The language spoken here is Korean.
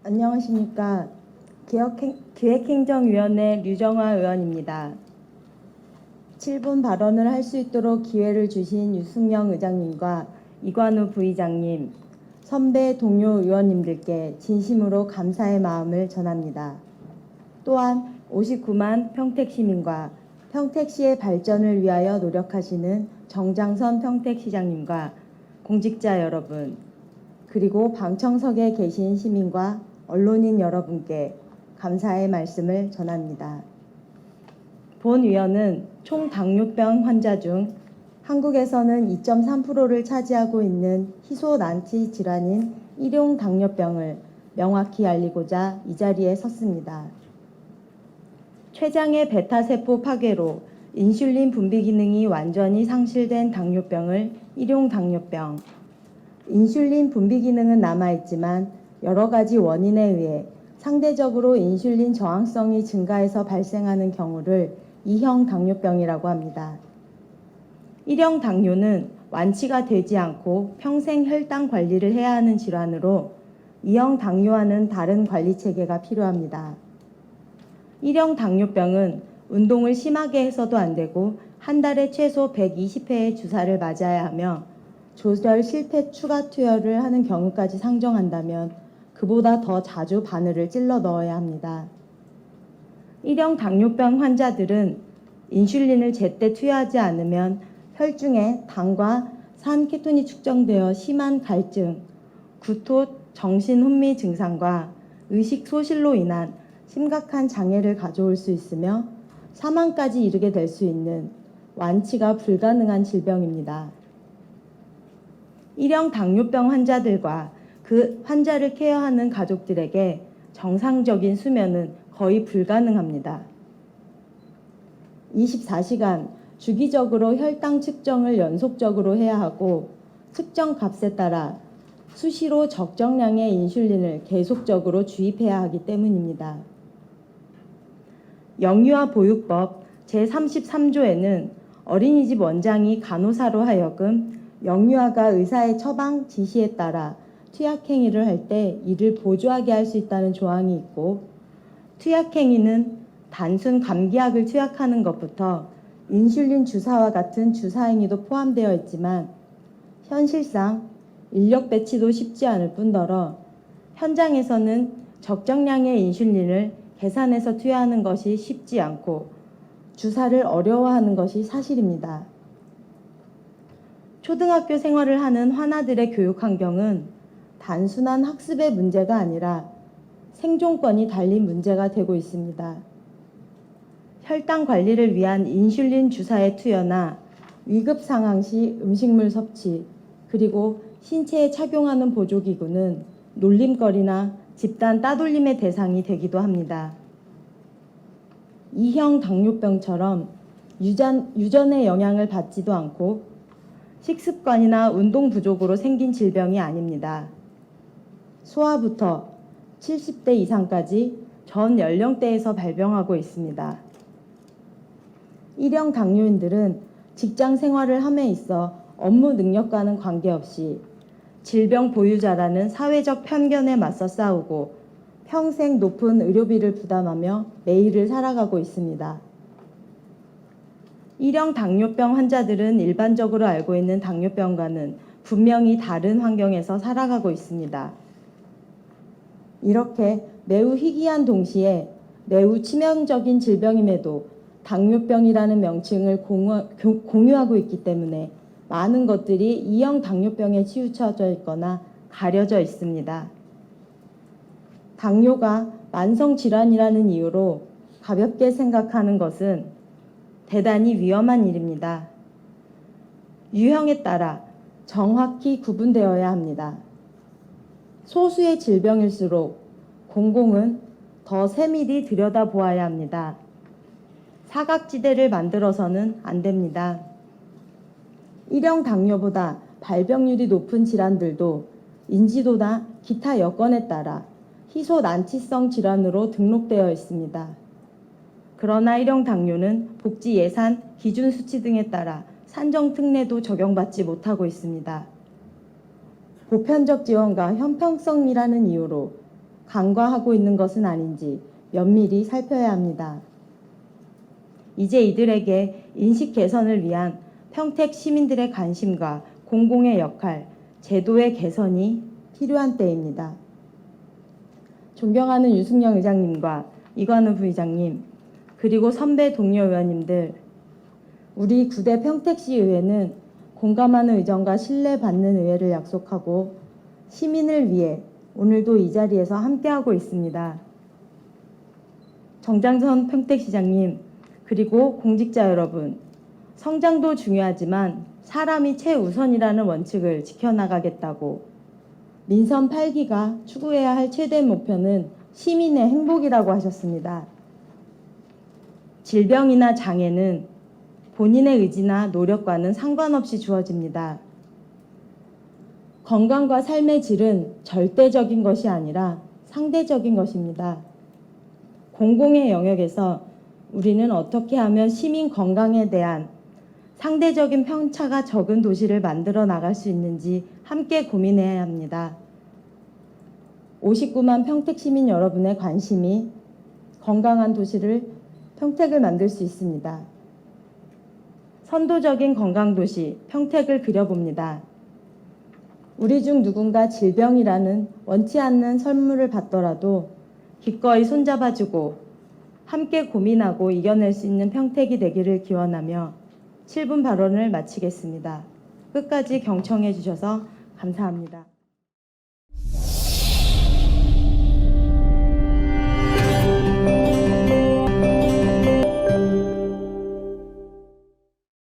안녕하십니까. 기획행정위원회 류정화 의원입니다. 7분 발언을 할 수 있도록 기회를 주신 유승영 의장님과 이관우 부의장님, 선배 동료 의원님들께 진심으로 감사의 마음을 전합니다. 또한 59만 평택시민과 평택시의 발전을 위하여 노력하시는 정장선 평택시장님과 공직자 여러분, 그리고 방청석에 계신 시민과 언론인 여러분께 감사의 말씀을 전합니다. 본 위원은 총 당뇨병 환자 중 한국에서는 2.3%를 차지하고 있는 희소난치 질환인 일용 당뇨병을 명확히 알리고자 이 자리에 섰습니다. 췌장의 베타세포 파괴로 인슐린 분비 기능이 완전히 상실된 당뇨병을 일용 당뇨병, 인슐린 분비 기능은 남아있지만 여러 가지 원인에 의해 상대적으로 인슐린 저항성이 증가해서 발생하는 경우를 2형 당뇨병이라고 합니다. 1형 당뇨는 완치가 되지 않고 평생 혈당 관리를 해야 하는 질환으로 2형 당뇨와는 다른 관리 체계가 필요합니다. 1형 당뇨병은 운동을 심하게 해서도 안 되고 한 달에 최소 120회의 주사를 맞아야 하며 조절 실패 추가 투여를 하는 경우까지 상정한다면 그보다 더 자주 바늘을 찔러 넣어야 합니다. 1형 당뇨병 환자들은 인슐린을 제때 투여하지 않으면 혈중에 당과 산 케톤이 축적되어 심한 갈증, 구토, 정신 혼미 증상과 의식 소실로 인한 심각한 장애를 가져올 수 있으며 사망까지 이르게 될 수 있는 완치가 불가능한 질병입니다. 1형 당뇨병 환자들과 그 환자를 케어하는 가족들에게 정상적인 수면은 거의 불가능합니다. 24시간 주기적으로 혈당 측정을 연속적으로 해야 하고 측정 값에 따라 수시로 적정량의 인슐린을 계속적으로 주입해야 하기 때문입니다. 영유아 보육법 제33조에는 어린이집 원장이 간호사로 하여금 영유아가 의사의 처방 지시에 따라 투약행위를 할 때 이를 보조하게 할 수 있다는 조항이 있고, 투약행위는 단순 감기약을 투약하는 것부터 인슐린 주사와 같은 주사행위도 포함되어 있지만 현실상 인력 배치도 쉽지 않을 뿐더러 현장에서는 적정량의 인슐린을 계산해서 투여하는 것이 쉽지 않고 주사를 어려워하는 것이 사실입니다. 초등학교 생활을 하는 환아들의 교육 환경은 단순한 학습의 문제가 아니라 생존권이 달린 문제가 되고 있습니다. 혈당 관리를 위한 인슐린 주사의 투여나 위급 상황 시 음식물 섭취, 그리고 신체에 착용하는 보조기구는 놀림거리나 집단 따돌림의 대상이 되기도 합니다. 2형 당뇨병처럼 유전의 영향을 받지도 않고 식습관이나 운동 부족으로 생긴 질병이 아닙니다. 소아부터 70대 이상까지 전 연령대에서 발병하고 있습니다. 1형 당뇨인들은 직장 생활을 함에 있어 업무 능력과는 관계없이 질병 보유자라는 사회적 편견에 맞서 싸우고 평생 높은 의료비를 부담하며 매일을 살아가고 있습니다. 1형 당뇨병 환자들은 일반적으로 알고 있는 당뇨병과는 분명히 다른 환경에서 살아가고 있습니다. 이렇게 매우 희귀한 동시에 매우 치명적인 질병임에도 당뇨병이라는 명칭을 공유하고 있기 때문에 많은 것들이 2형 당뇨병에 치우쳐져 있거나 가려져 있습니다. 당뇨가 만성질환이라는 이유로 가볍게 생각하는 것은 대단히 위험한 일입니다. 유형에 따라 정확히 구분되어야 합니다. 소수의 질병일수록 공공은 더 세밀히 들여다보아야 합니다. 사각지대를 만들어서는 안 됩니다. 1형 당뇨보다 발병률이 높은 질환들도 인지도나 기타 여건에 따라 희소난치성 질환으로 등록되어 있습니다. 그러나 1형 당뇨는 복지 예산, 기준 수치 등에 따라 산정 특례도 적용받지 못하고 있습니다. 보편적 지원과 형평성이라는 이유로 간과하고 있는 것은 아닌지 면밀히 살펴야 합니다. 이제 이들에게 인식 개선을 위한 평택 시민들의 관심과 공공의 역할, 제도의 개선이 필요한 때입니다. 존경하는 유승영 의장님과 이관우 부의장님, 그리고 선배 동료 의원님들, 우리 9대 평택시의회는 공감하는 의정과 신뢰받는 의회를 약속하고 시민을 위해 오늘도 이 자리에서 함께하고 있습니다. 정장선 평택시장님, 그리고 공직자 여러분, 성장도 중요하지만 사람이 최우선이라는 원칙을 지켜나가겠다고 민선 8기가 추구해야 할 최대 목표는 시민의 행복이라고 하셨습니다. 질병이나 장애는 본인의 의지나 노력과는 상관없이 주어집니다. 건강과 삶의 질은 절대적인 것이 아니라 상대적인 것입니다. 공공의 영역에서 우리는 어떻게 하면 시민 건강에 대한 상대적인 편차가 적은 도시를 만들어 나갈 수 있는지 함께 고민해야 합니다. 59만 평택 시민 여러분의 관심이 건강한 도시를 평택을 만들 수 있습니다. 선도적인 건강도시 평택을 그려봅니다. 우리 중 누군가 질병이라는 원치 않는 선물을 받더라도 기꺼이 손잡아주고 함께 고민하고 이겨낼 수 있는 평택이 되기를 기원하며 7분 발언을 마치겠습니다. 끝까지 경청해 주셔서 감사합니다.